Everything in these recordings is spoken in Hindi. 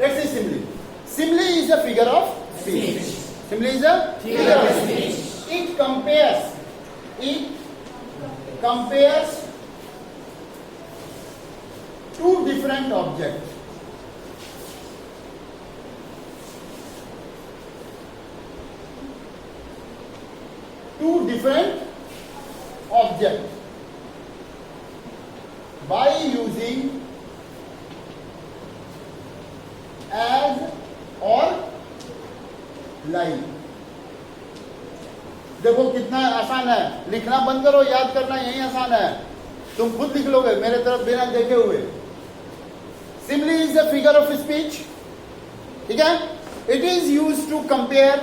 Let's see simile. Simile is a figure of speech. Simile is a figure of speech. It compares two different objects. Two different objects by using as or like. देखो कितना आसान है, लिखना बंद करो, याद करना यही आसान है, तुम खुद लिख लोगे मेरे तरफ बिना देखे हुए. Simile is a figure of speech. ठीक है? It is used to compare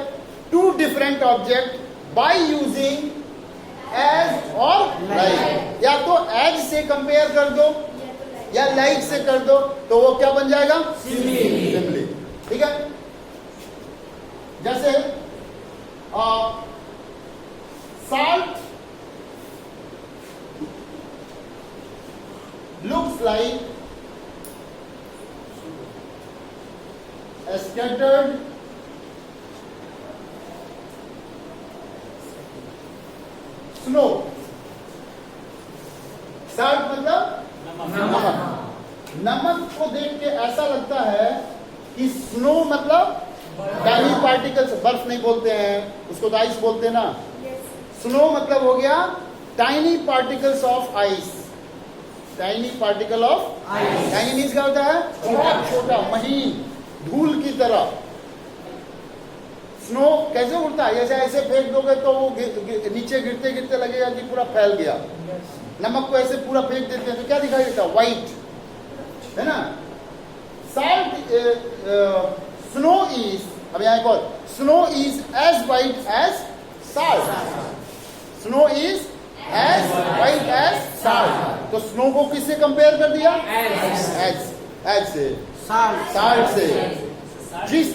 two different objects by using as or like. या तो as से कंपेयर कर दो या like से कर दो, तो वो क्या बन जाएगा? Simile. ठीक है? जैसे salt looks like a scattered snow. salt मतलब नमक को देख के ऐसा लगता है कि स्नो मतलब टाइनी पार्टिकल्स, बर्फ नहीं बोलते हैं उसको, तो आइस बोलते हैं ना. स्नो मतलब हो गया tiny particles of ice. Tiny particle of ice. Tiny means क्या होता है? छोटा छोटा महीन, धूल की तरह. स्नो कैसे उड़ता है? जैसे ऐसे फेंक दोगे तो वो नीचे गिरते गिरते लगेगा कि पूरा फैल गया. नमक को ऐसे पूरा फेंक देते हैं तो क्या दिखाई देता है? व्हाइट, है ना. साल्ट स्नो इज, अब यहाँ एक और, snow is as white as salt. Snow is as white as salt. तो स्नो को किससे कंपेयर कर दिया? एज से, साल्ट से. जिस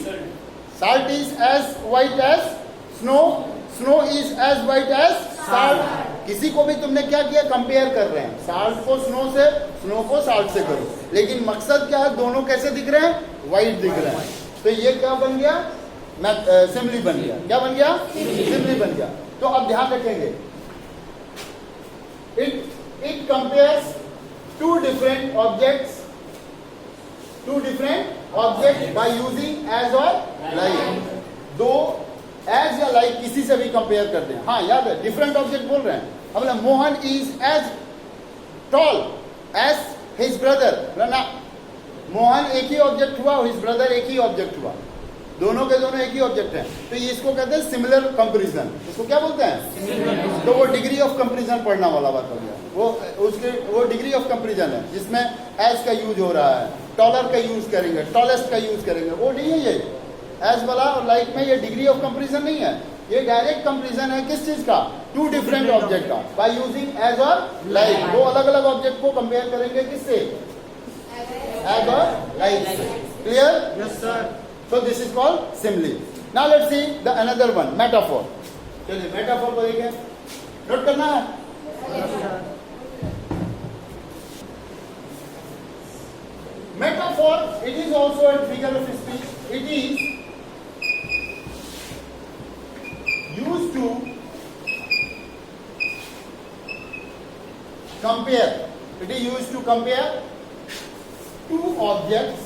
salt is as white as snow, snow is as white as salt. किसी को भी तुमने क्या किया? कंपेयर कर रहे हैं. साल्ट को स्नो से, स्नो को साल्ट से करो, लेकिन मकसद क्या है? दोनों कैसे दिख रहे हैं? व्हाइट दिख रहे हैं. तो ये क्या बन गया? सिमिली बन गया. क्या बन गया? सिमिली बन गया. तो अब ध्यान रखेंगे, it compares two different objects by using as or like. दो as या like किसी से भी कंपेयर करते हैं. हाँ याद है, डिफरेंट ऑब्जेक्ट बोल रहे हैं. अब Mohan is as tall as his brother. ना, मोहन एक ही ऑब्जेक्ट हुआ, हिज ब्रदर एक ही ऑब्जेक्ट हुआ, दोनों के दोनों एक ही ऑब्जेक्ट हैं. तो ये इसको कहते हैं सिमिलर कंपैरिजन. इसको क्या बोलते हैं? तो वो डिग्री ऑफ कंपैरिजन पढ़ना वाला बात हो गया. वो डिग्री ऑफ कंपैरिजन है जिसमें एज का यूज हो रहा है, टॉलर का यूज करेंगे, टॉलेस्ट का यूज करेंगे. वो नहीं है ये एज वाला और लाइक में. ये डिग्री ऑफ कंपैरिजन नहीं है, ये डायरेक्ट कंपैरिजन है. किस चीज का? टू डिफरेंट ऑब्जेक्ट का बाय यूजिंग एज और लाइक. दो अलग अलग ऑब्जेक्ट को कंपेयर करेंगे किससे? एज और लाइक से. Clear? Yes sir. So this is called simile. Now let's see the another one, metaphor. चलिए metaphor को देखिए, नोट करना है. Metaphor, it is also a figure of speech. It is used to compare. It is used to compare two objects.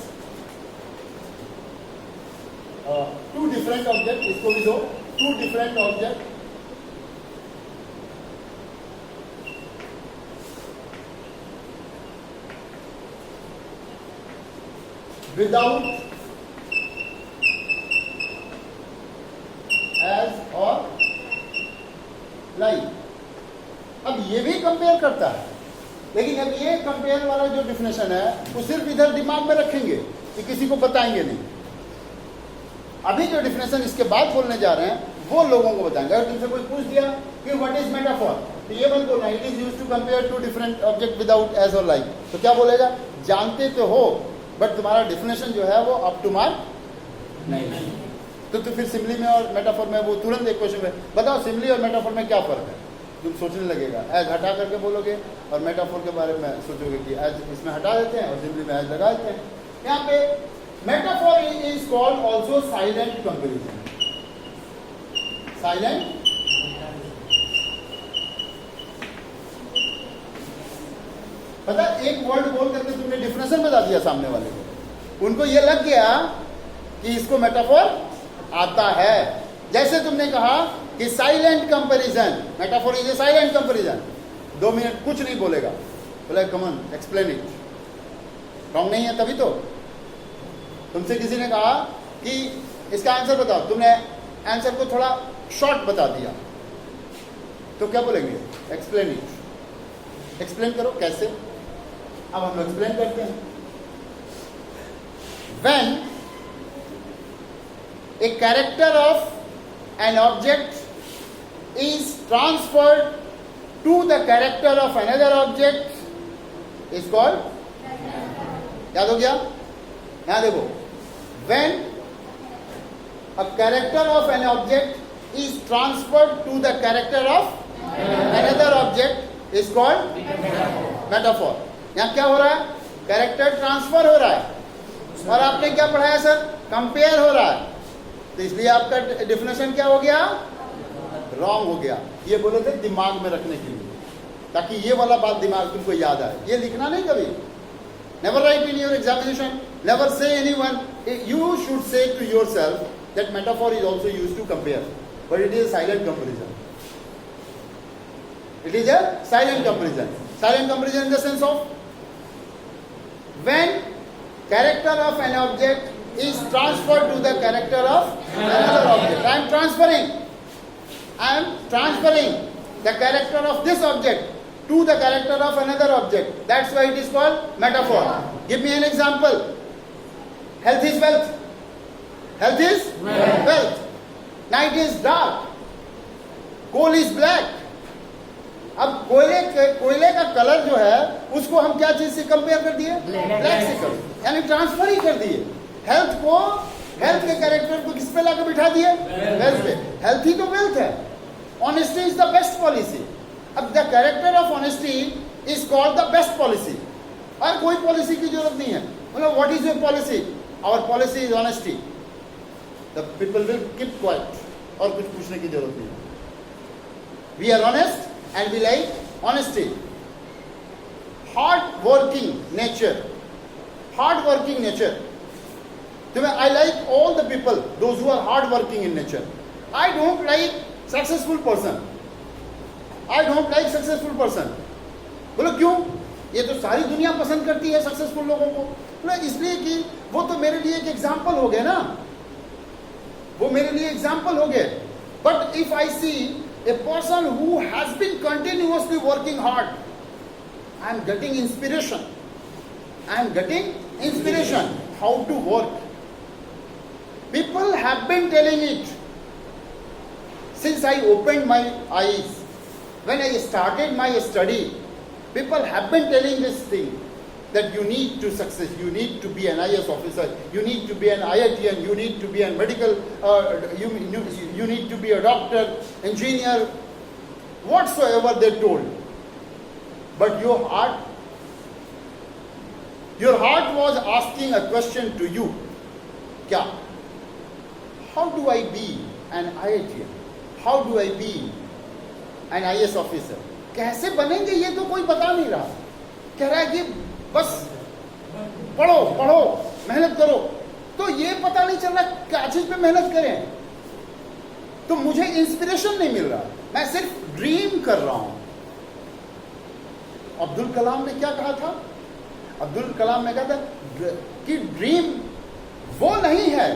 Two different objects. इसको भी दो. Two different objects without as or like. अब ये भी कंपेयर करता है, लेकिन अब ये कंपेयर वाला जो डिफिनेशन है वो सिर्फ इधर दिमाग में रखेंगे कि किसी को बताएंगे नहीं. अभी जो डिफिनेशन इसके बाद बोलने जा रहे हैं वो लोगों को बताएंगे. अगर तुमसे कोई पूछ दिया कि व्हाट इज मेटाफॉर, तो ये मत बोलना it is used to compare two different object without as और लाइक. तो क्या बोलेगा? जानते तो हो बट तुम्हारा डिफिनेशन जो है वो अप टू मार्क नहीं. तो फिर सिमिली में और मेटाफॉर में वो तुरंत एक क्वेश्चन में बताओ सिमिली और मेटाफॉर में क्या फर्क है. तुम सोचने लगेगा. एज हटा करके बोलोगे और मेटाफोर के बारे में सोचोगे कि एज इसमें हटा देते हैं और सिमिली में एज लगा देते हैं. यहाँ पे metaphor is called also silent comparison. Silent. पता एक वर्ड बोल करके तुमने डिफिनेशन बता दिया सामने वाले को, उनको ये लग गया कि इसको मेटाफोर आता है। जैसे तुमने कहा कि silent comparison, metaphor is a silent comparison. 2 minute कुछ नहीं बोलेगा, बोले come on explain it. Wrong नहीं है तभी तो। तुमसे किसी ने कहा कि इसका आंसर बताओ, तुमने आंसर को थोड़ा शॉर्ट बता दिया, तो क्या बोलेंगे? Explain it. एक्सप्लेन करो कैसे। अब हम लोग एक्सप्लेन करते हैं। When a character of an object is transferred to the character of another object is called, याद हो गया? यहां देखो, when a character of an object is transferred to the character of another object is called metaphor. यहां क्या हो रहा है? कैरेक्टर ट्रांसफर हो रहा है और आपने क्या पढ़ाया सर? कंपेयर हो रहा है, तो इसलिए आपका डिफिनेशन क्या हो गया? रॉन्ग हो गया। ये बोले थे दिमाग में रखने के लिए, ताकि ये वाला बात दिमाग तुमको याद आए। ये लिखना नहीं कभी। Never write in your examination, never say anyone, you should say to yourself that metaphor is also used to compare, but it is silent comparison. It is a silent comparison. Silent comparison in the sense of when character of an object is transferred to the character of another object. I am transferring the character of this object to the character of another object. That's why it is called metaphor. Give me an example. Health is wealth. Health is wealth. Night is dark. Coal is black. अब कोयले का कलर जो है उसको हम क्या चीज से कंपेयर कर दिए? ब्लैक से कर, यानी ट्रांसफर ही कर दिए। हेल्थ के कैरेक्टर को किस पे लाकर बिठा दिए? वेल्थ पे। हेल्थ ही तो वेल्थ है। Honesty is the best policy. अब the character of honesty is called the best policy, और कोई पॉलिसी की जरूरत नहीं है। मतलब what is your policy? Our policy is honesty. The people will keep quiet, और कुछ पूछने की जरूरत नहीं है। We are honest and we like honesty. Hard working nature. I like all the people, those who are hard working in nature. I don't like successful person. बोलो क्यों? ये तो सारी दुनिया पसंद करती है सक्सेसफुल लोगों को। बोलो इसलिए कि वो तो मेरे लिए एक एग्जाम्पल हो गए ना, वो मेरे लिए एग्जाम्पल हो गए। But if I see a person who has been continuously working hard, I am getting inspiration. How to work. People have been telling it since I opened my eyes. When I started my study, people have been telling this thing, that you need to success, you need to be an IAS officer, you need to be an IITian, you need to be a medical, you need to be a doctor, engineer, whatsoever they told. But your heart was asking a question to you. Kya? How do I be an IITian? How do I be an IAS officer? कैसे बनेंगे ये तो कोई बता नहीं रहा। कह रहा है कि बस पढ़ो मेहनत करो, तो ये पता नहीं चल रहा क्या चीज पे मेहनत करें। तो मुझे इंस्पिरेशन नहीं मिल रहा, मैं सिर्फ ड्रीम कर रहा हूं। अब्दुल कलाम ने क्या कहा था? अब्दुल कलाम ने कहा था कि ड्रीम वो नहीं है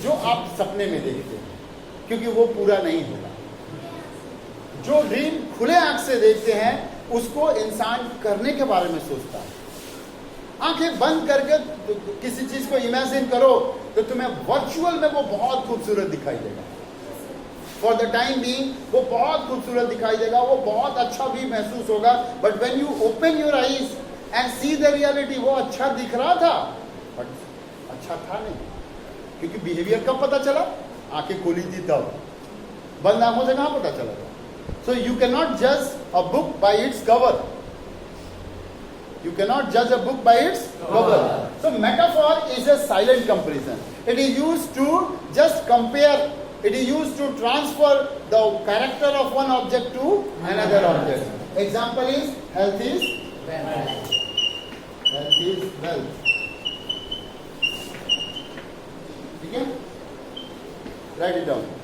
जो आप सपने में देखते हैं, क्योंकि वो पूरा नहीं होगा। जो ड्रीम खुले आंख से देखते हैं उसको इंसान करने के बारे में सोचता है। आंखें बंद करके किसी चीज को इमेजिन करो तो तुम्हें वर्चुअल में वो बहुत खूबसूरत दिखाई देगा। फॉर द टाइम बीइंग वो बहुत खूबसूरत दिखाई देगा, वो बहुत अच्छा भी महसूस होगा। But when you open your eyes and see the reality, वो अच्छा दिख रहा था बट अच्छा था नहीं, क्योंकि बिहेवियर कब पता चला? आंखें खोली थी तब, बंद आंखों से कहां पता चला था? So you cannot judge a book by its cover. You cannot judge a book by its cover. So metaphor is a silent comparison. It is used to just compare. It is used to transfer the character of one object to another object. Example is health is wealth. Health is wealth. Okay? Write it down.